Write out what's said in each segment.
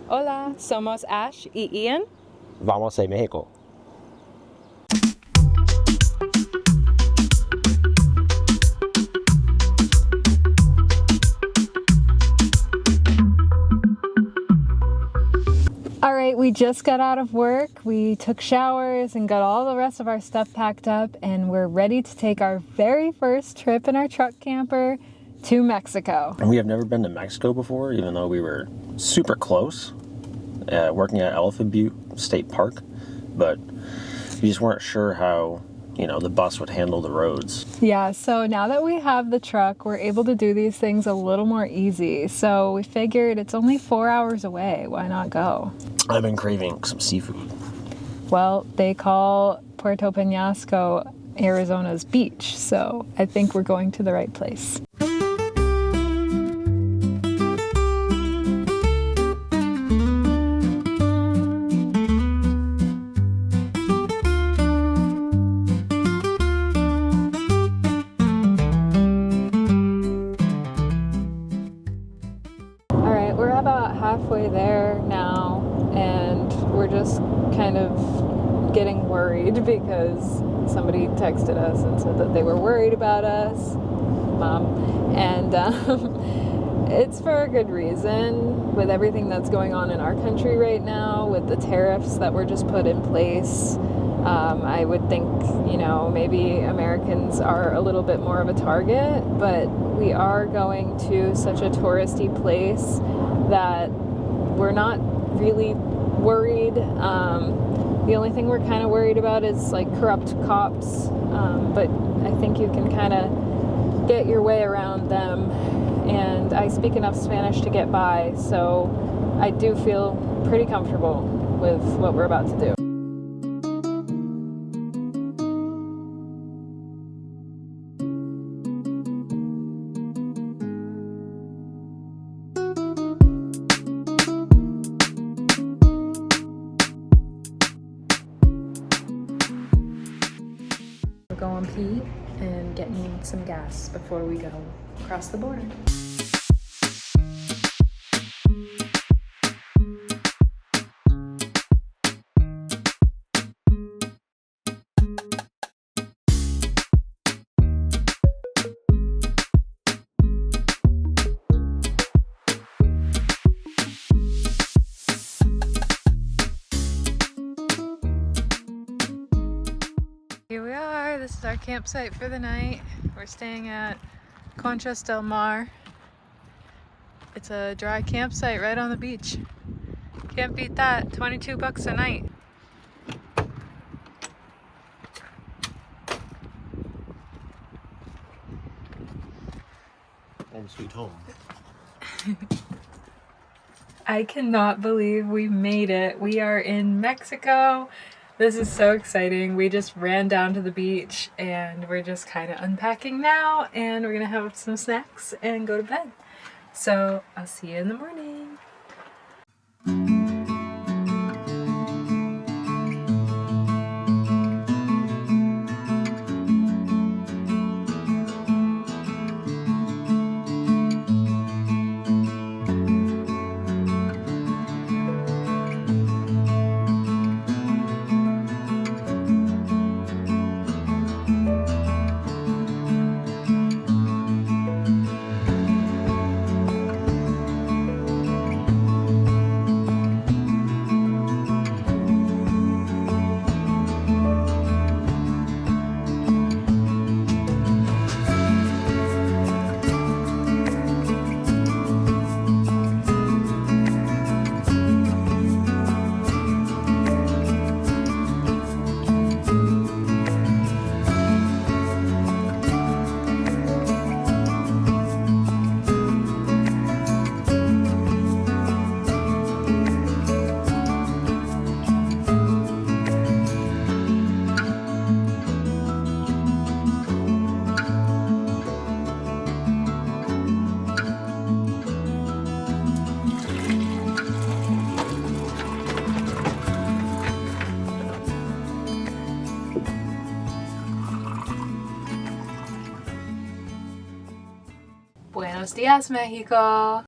Hola, somos Ash y Ian. Vamos a México. All right, we just got out of work. We took showers and got all the rest of our stuff packed up, and we're ready to take our very first trip in our truck camper to Mexico. We have never been to Mexico before, even though we were super close, working at Elephant Butte State Park, but we just weren't sure how, the bus would handle the roads. Yeah, so now that we have the truck, we're able to do these things a little more easy. So we figured it's only 4 hours away. Why not go? I've been craving some seafood. Well, they call Puerto Peñasco Arizona's beach, so I think we're going to the right place. Halfway there now, and we're just kind of getting worried because somebody texted us and said that they were worried about us, Mom, and it's for a good reason. With everything that's going on in our country right now, with the tariffs that were just put in place, I would think, maybe Americans are a little bit more of a target, but we are going to such a touristy place that we're not really worried. The only thing we're kind of worried about is like corrupt cops, but I think you can kind of get your way around them, and I speak enough Spanish to get by, so I do feel pretty comfortable with what we're about to do. We're going pee and getting some gas before we go across the border. Here we are. This is our campsite for the night. We're staying at Conchas del Mar. It's a dry campsite right on the beach. Can't beat that. $22 a night. Home sweet home. I cannot believe we made it. We are in Mexico. This is so exciting. We just ran down to the beach and we're just kind of unpacking now, and we're gonna have some snacks and go to bed. So I'll see you in the morning. Buenos dias, Mexico.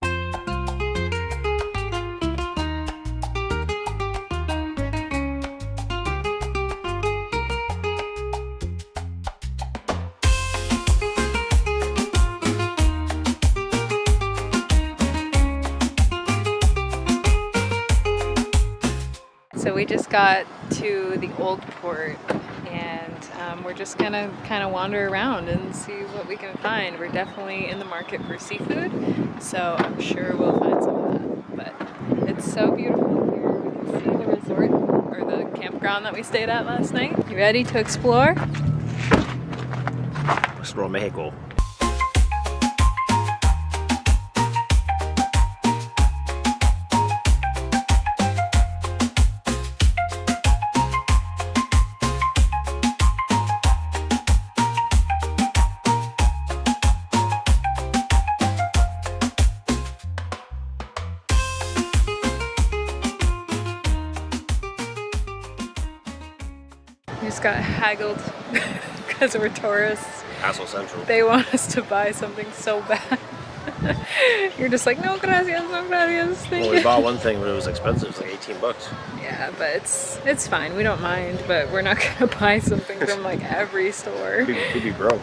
So we just got to the old port, and we're just gonna kind of wander around and see what we can find. We're definitely in the market for seafood, so I'm sure we'll find some of that. But it's so beautiful here. We can see the resort, or the campground that we stayed at last night. You ready to explore? Explore Mexico. We just got haggled because we're tourists. Hassle Central. They want us to buy something so bad. You're just like, no gracias, no gracias. Thank Well, we you. bought one thing, but it was expensive. It was like 18 bucks. Yeah, but it's fine. We don't mind, but we're not gonna buy something from like every store. We'd be broke.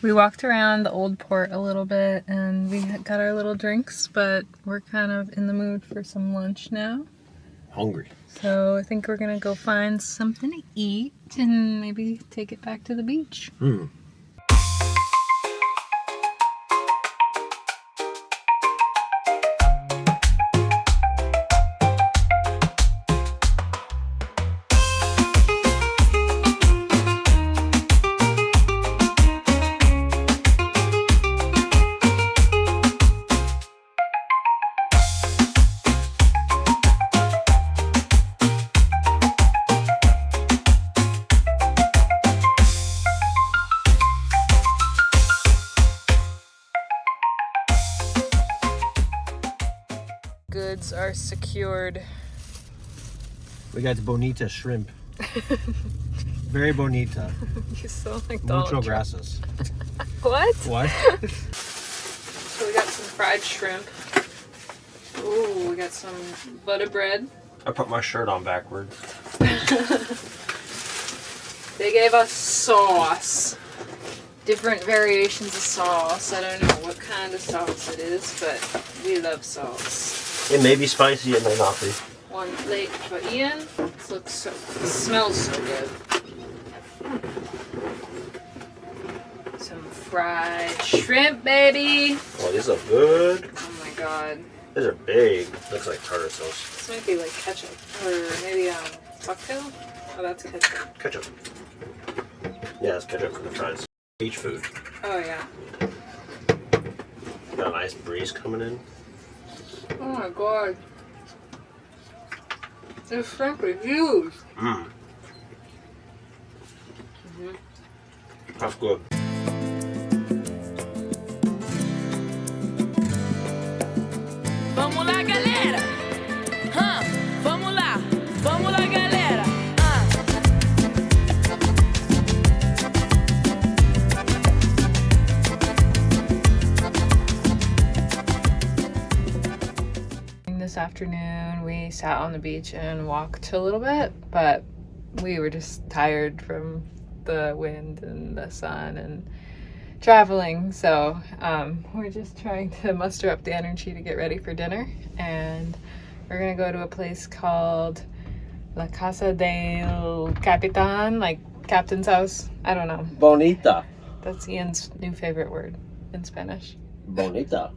We walked around the old port a little bit and we got our little drinks, but we're kind of in the mood for some lunch now. Hungry. So I think we're gonna go find something to eat and maybe take it back to the beach. Goods are secured. We got bonita shrimp. Very bonita. You sound like Donald Mucho Trump. gracias. What? What? So we got some fried shrimp. Ooh, we got some butter bread. I put my shirt on backwards. They gave us sauce. Different variations of sauce. I don't know what kind of sauce it is, but we love sauce. It may be spicy, it may not be. One plate for Ian. This looks so, it smells so good. Some fried shrimp, baby. Oh, these look good. Oh my god. These are big. Looks like tartar sauce. This might be like ketchup. Or maybe cocktail? Oh, that's ketchup. Ketchup. Yeah, it's ketchup for the fries. Beach food. Oh yeah. Got a nice breeze coming in. Oh my god. This shrimp is huge. That's good. Vamos lá, galera! Vamos lá! Vamos lá, galera! This afternoon we sat on the beach and walked a little bit, but we were just tired from the wind and the sun and traveling, so we're just trying to muster up the energy to get ready for dinner, and we're gonna go to a place called La Casa del Capitan, like Captain's house. I don't know. Bonita. That's Ian's new favorite word in Spanish. Bonita.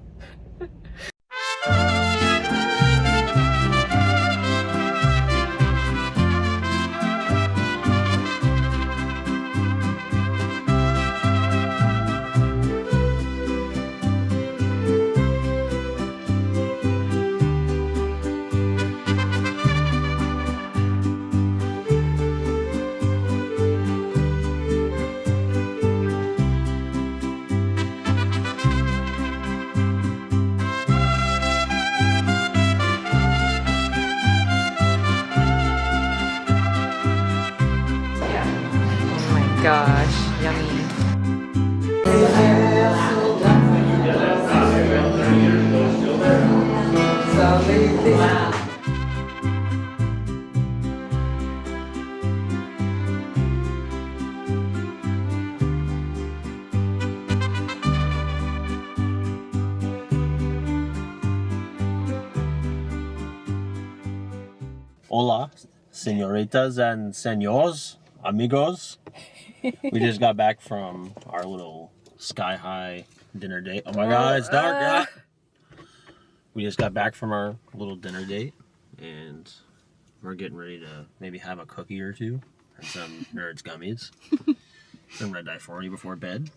gosh, yummy. Wow. Hola, senoritas and senors, amigos. We just got back from our little sky high dinner date. Oh my god, it's dark. Yeah. We just got back from our little dinner date, and we're getting ready to maybe have a cookie or two and some Nerds gummies. Some Red Dye 40 before bed.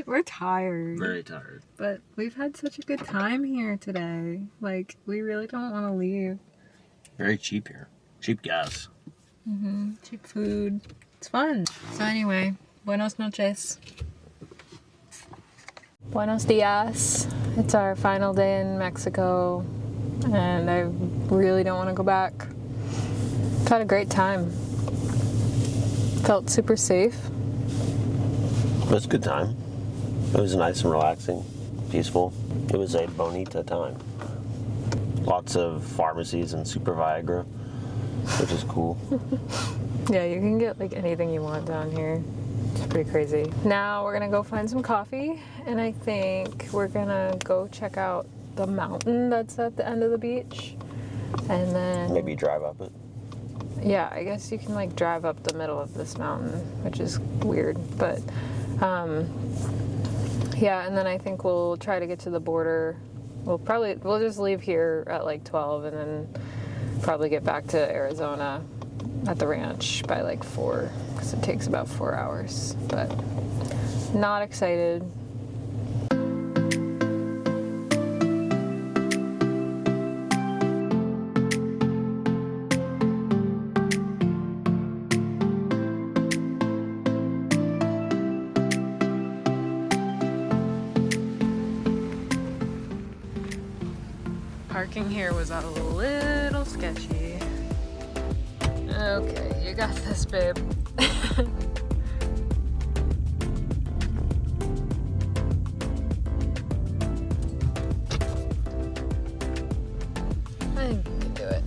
We're tired. Very tired. But we've had such a good time here today. Like, we really don't want to leave. Very cheap here. Cheap gas. Cheap food. It's fun. So anyway, buenos noches. Buenos dias. It's our final day in Mexico, and I really don't want to go back. I've had a great time. Felt super safe. It was a good time. It was nice and relaxing, peaceful. It was a bonita time. Lots of pharmacies and super Viagra, which is cool. Yeah, you can get like anything you want down here. It's pretty crazy. Now we're gonna go find some coffee, and I think we're gonna go check out the mountain that's at the end of the beach. And then Maybe drive up it. yeah, I guess you can like drive up the middle of this mountain, which is weird, but yeah, and then I think we'll try to get to the border. We'll just leave here at like 12 and then probably get back to Arizona at the ranch by like 4, because it takes about 4 hours, but not excited. Parking here was a little sketchy. Okay, you got this, babe. I think you can do it.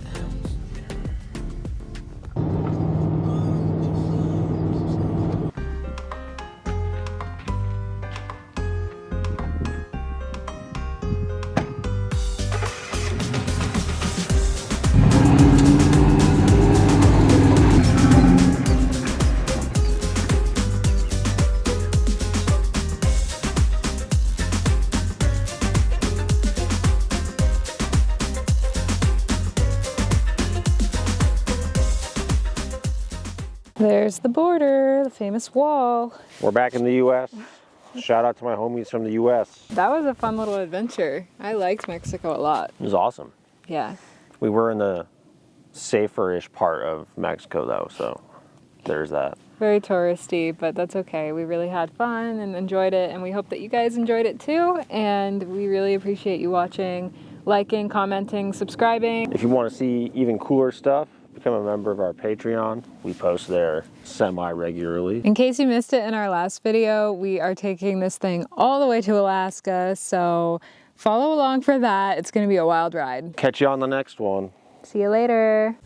There's the border, the famous wall. We're back in the U.S. Shout out to my homies from the U.S. That was a fun little adventure. I liked Mexico a lot. It was awesome. Yeah. We were in the safer-ish part of Mexico, though, so there's that. Very touristy, but that's okay. We really had fun and enjoyed it, and we hope that you guys enjoyed it too. And we really appreciate you watching, liking, commenting, subscribing. If you want to see even cooler stuff, become a member of our Patreon. We post there semi-regularly. In case you missed it in our last video, we are taking this thing all the way to Alaska, so follow along for that. It's going to be a wild ride. Catch you on the next one. See you later.